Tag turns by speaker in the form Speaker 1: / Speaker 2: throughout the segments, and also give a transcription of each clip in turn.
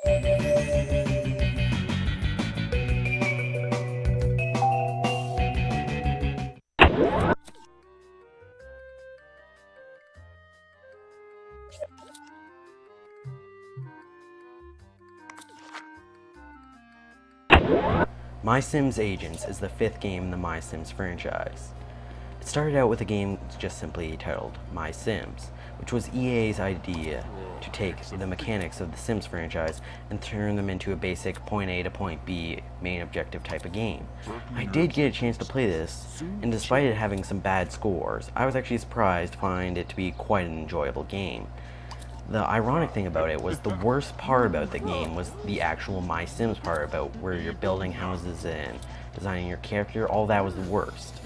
Speaker 1: My Sims Agents is the 5th game in the My Sims franchise. It started out with a game just simply titled My Sims, which was EA's idea to take the mechanics of the Sims franchise and turn them into a basic point A to point B main objective type of game. I did get a chance to play this, and despite it having some bad scores, I was actually surprised to find it to be quite an enjoyable game. The ironic thing about it was the worst part about the game was the actual My Sims part, about where you're building houses and designing your character. All that was the worst.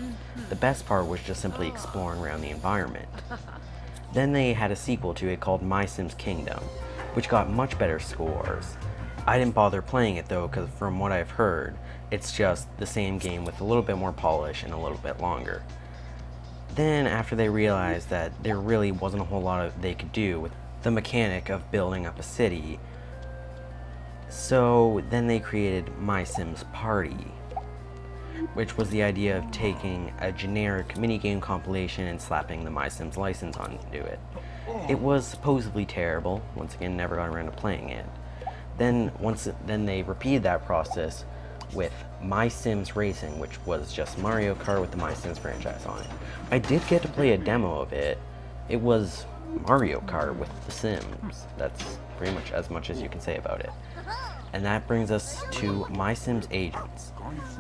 Speaker 1: The best part was just simply exploring around the environment. Then they had a sequel to it called My Sims Kingdom, which got much better scores. I didn't bother playing it though, because from what I've heard, it's just the same game with a little bit more polish and a little bit longer. Then after they realized that there really wasn't a whole lot they could do with the mechanic of building up a city, so then they created My Sims Party, which was the idea of taking a generic minigame compilation and slapping the My Sims license onto it. It was supposedly terrible. Once again, never got around to playing it. Then they repeated that process with My Sims Racing, which was just Mario Kart with the My Sims franchise on it. I did get to play a demo of it. It was Mario Kart with The Sims. That's pretty much as you can say about it. And that brings us to My Sims Agents,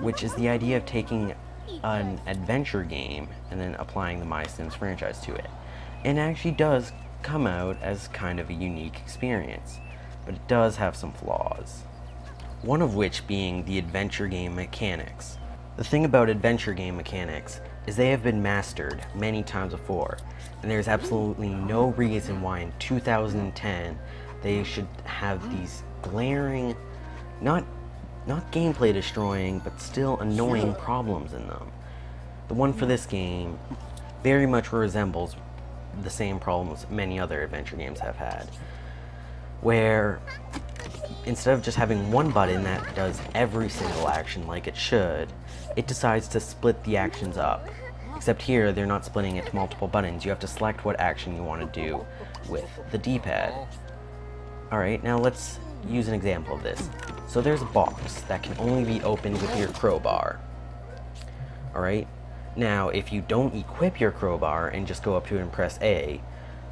Speaker 1: which is the idea of taking an adventure game and then applying the My Sims franchise to it. And it actually does come out as kind of a unique experience, but it does have some flaws. One of which being the adventure game mechanics. The thing about adventure game mechanics is they have been mastered many times before, and there's absolutely no reason why in 2010 they should have these glaring, not gameplay destroying, but still annoying problems in them. The one for this game very much resembles the same problems many other adventure games have had, where instead of just having one button that does every single action like it should, it decides to split the actions up. Except here, they're not splitting it to multiple buttons. You have to select what action you want to do with the D-pad. Alright, now let's use an example of this. So there's a box that can only be opened with your crowbar. Alright, now if you don't equip your crowbar and just go up to it and press A,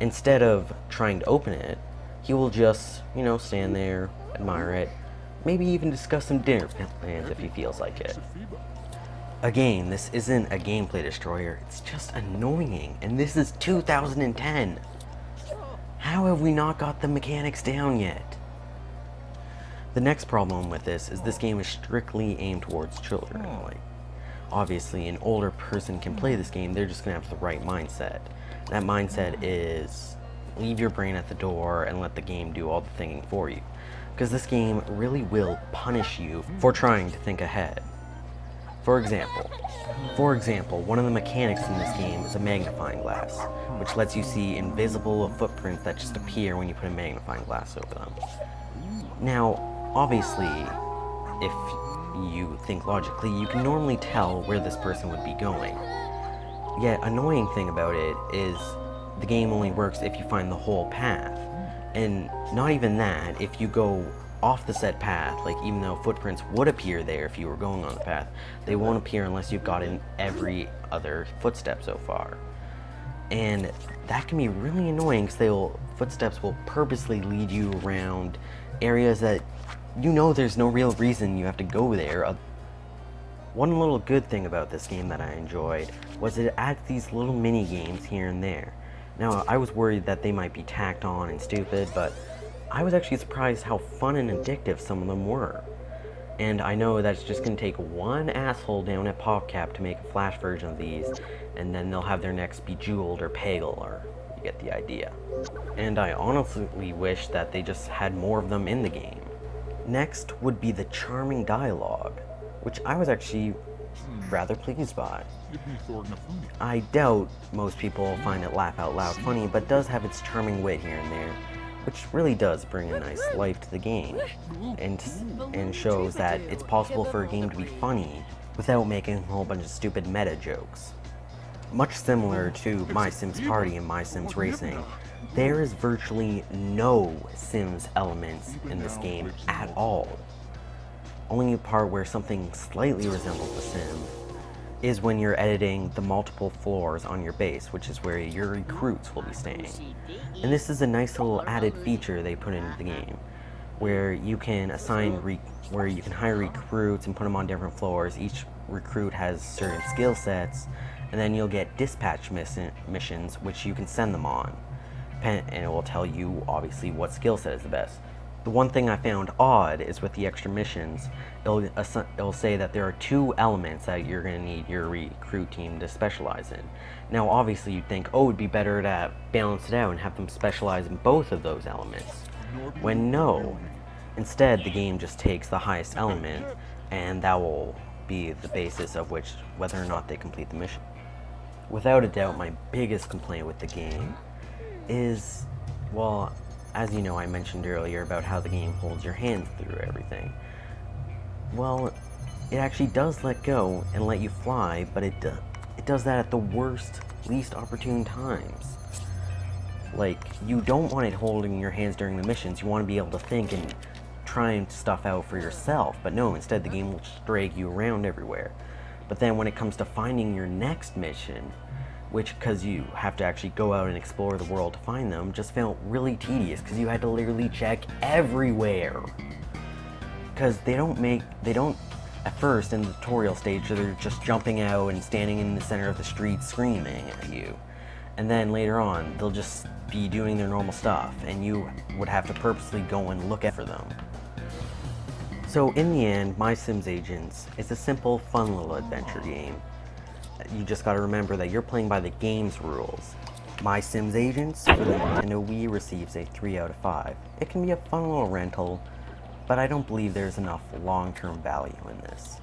Speaker 1: instead of trying to open it, he will just, stand there, admire it, maybe even discuss some dinner plans if he feels like it. Again, this isn't a gameplay destroyer, it's just annoying, and this is 2010! How have we not got the mechanics down yet? The next problem with this is this game is strictly aimed towards children. Like, obviously, an older person can play this game, they're just gonna have the right mindset. That mindset is leave your brain at the door and let the game do all the thinking for you. Because this game really will punish you for trying to think ahead. For example, one of the mechanics in this game is a magnifying glass, which lets you see invisible footprints that just appear when you put a magnifying glass over them. Now, obviously, if you think logically, you can normally tell where this person would be going. Yet, annoying thing about it is the game only works if you find the whole path. And not even that, if you go off the set path, like even though footprints would appear there if you were going on the path, they won't appear unless you've gotten every other footstep so far. And that can be really annoying because footsteps will purposely lead you around areas that there's no real reason you have to go there. One little good thing about this game that I enjoyed was it adds these little mini games here and there. Now, I was worried that they might be tacked on and stupid, but I was actually surprised how fun and addictive some of them were. And I know that's just going to take one asshole down at PopCap to make a Flash version of these, and then they'll have their next Bejeweled or Peggle, or you get the idea. And I honestly wish that they just had more of them in the game. Next would be the charming dialogue, which I was actually rather pleased by. I doubt most people find it laugh out loud funny, but does have its charming wit here and there. which really does bring a nice life to the game, and shows that it's possible for a game to be funny without making a whole bunch of stupid meta jokes. Much similar to My Sims Party and My Sims Racing, there is virtually no Sims elements in this game at all. Only a part where something slightly resembles The Sim is when you're editing the multiple floors on your base, which is where your recruits will be staying. And this is a nice little added feature they put into the game, where you can hire recruits and put them on different floors. Each recruit has certain skill sets, and then you'll get dispatch missions, which you can send them on, and it will tell you obviously what skill set is the best. The one thing I found odd is with the extra missions, it'll say that there are 2 elements that you're going to need your recruit team to specialize in. Now obviously you'd think, oh, it'd be better to balance it out and have them specialize in both of those elements. When no, instead the game just takes the highest element, and that will be the basis of whether or not they complete the mission. Without a doubt, my biggest complaint with the game is, well, as you know, I mentioned earlier about how the game holds your hand through everything. Well, it actually does let go and let you fly, but it does that at the worst, least opportune times. Like, you don't want it holding your hands during the missions. You want to be able to think and try stuff out for yourself, but no, instead the game will just drag you around everywhere. But then when it comes to finding your next mission, which, because you have to actually go out and explore the world to find them, just felt really tedious, because you had to literally check everywhere. Because they don't, at first, in the tutorial stage, they're just jumping out and standing in the center of the street screaming at you. And then later on, they'll just be doing their normal stuff, and you would have to purposely go and look for them. So in the end, My Sims Agents is a simple, fun little adventure game. You just gotta remember that you're playing by the game's rules. My Sims Agents for the Nintendo Wii receives a 3 out of 5. It can be a fun little rental, but I don't believe there's enough long-term value in this.